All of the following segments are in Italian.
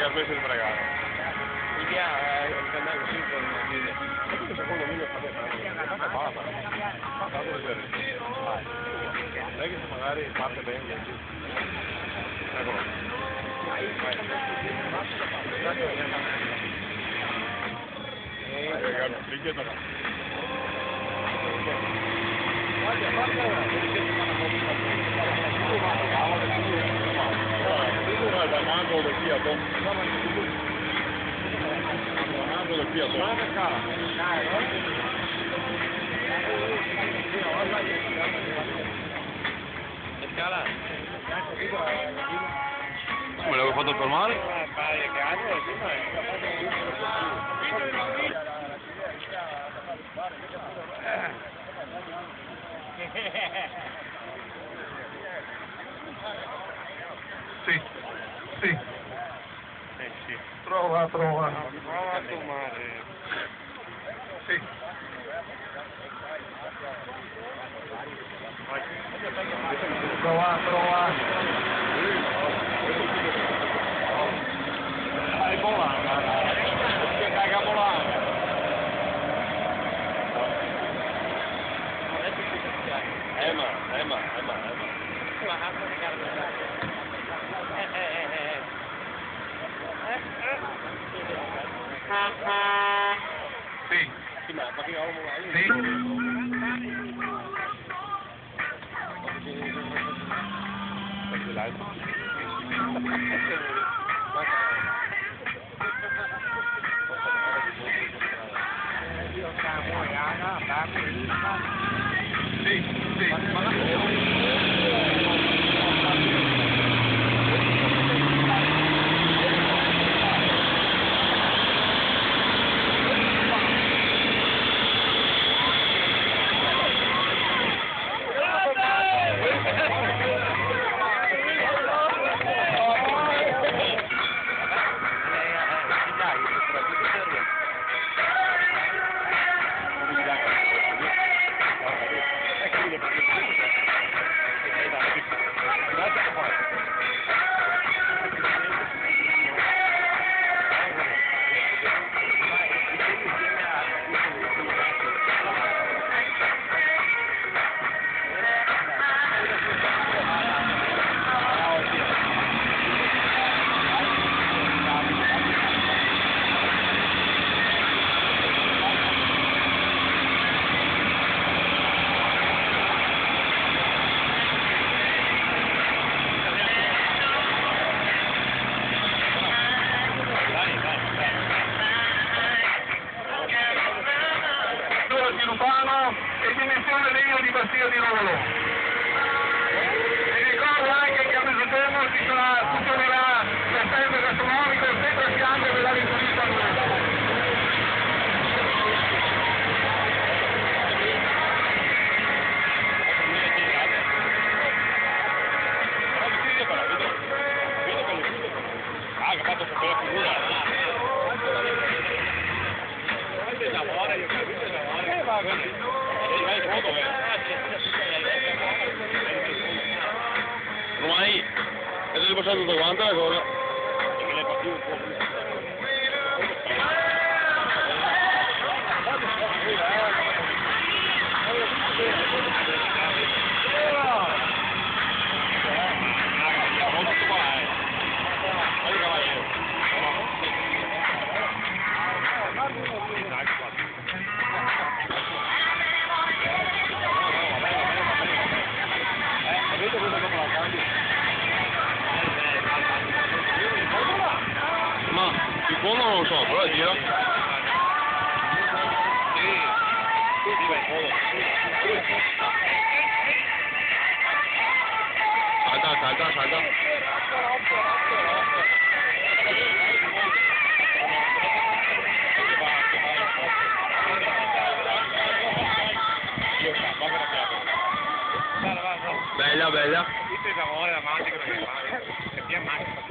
che ha smesso di pregare. Il via il canale così con il Secondo me fa basta. Tanto vedere. Sai che se magari parte bene, eccolo. Richiesta no. Da mago del Fiat. Mago del Fiat. Scala. Me l'avevo fatto fermare? Sì, sì. Sì. Prova. Prova a tomare. Sì. Prova. Dai, volata. Che caga volata. Emma. Sì. Sì, ma perché ho un Sì. Di Lupano e dimensione legno di Bastia di Rolo. Vi ricordo anche che a mezzogiorno funzionerà l'esterno gastronomico sempre a fianco dell'area turista nuova. che ha fatto quella figura. Ormai è passato tutto quanto la cosa. Perché l'hai fatto un po'. Ma il fondo non lo so, però gira. Salta. Bella. Questo è l'amore, la magica, che ti ammazza.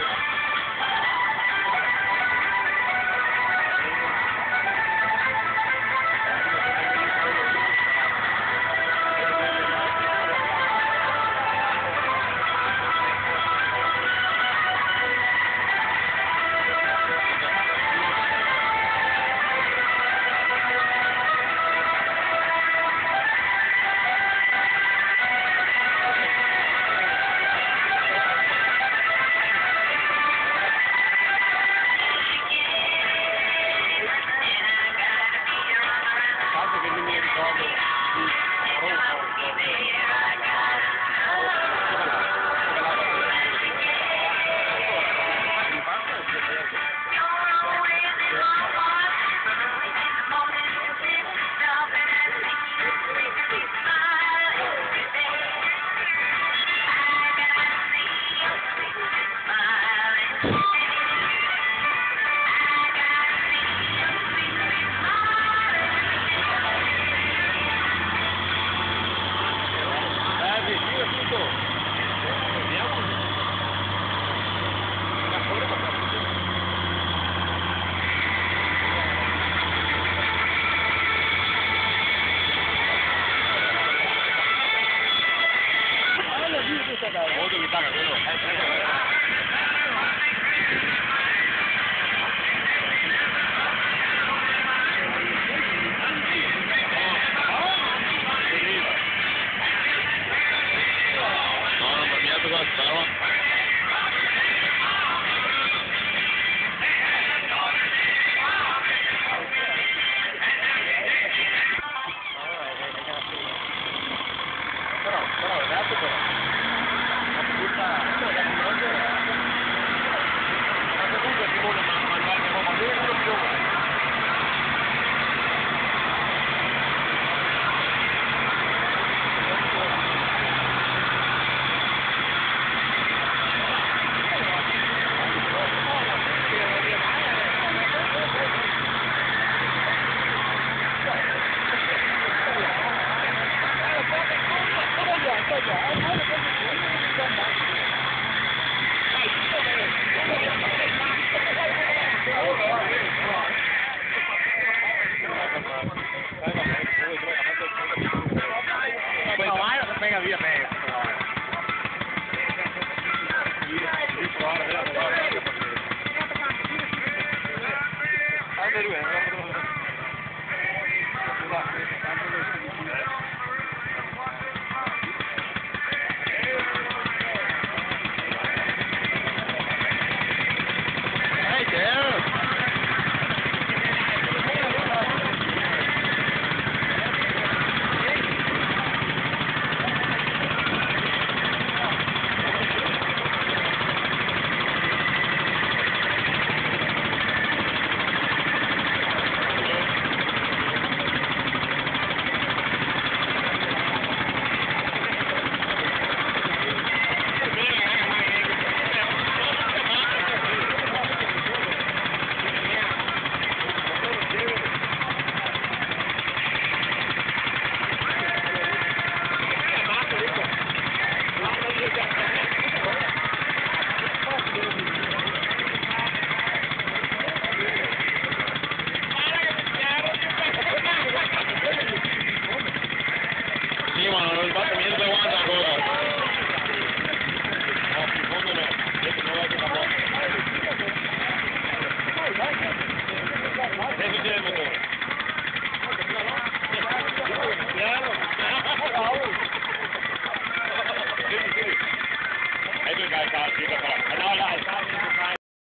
via me.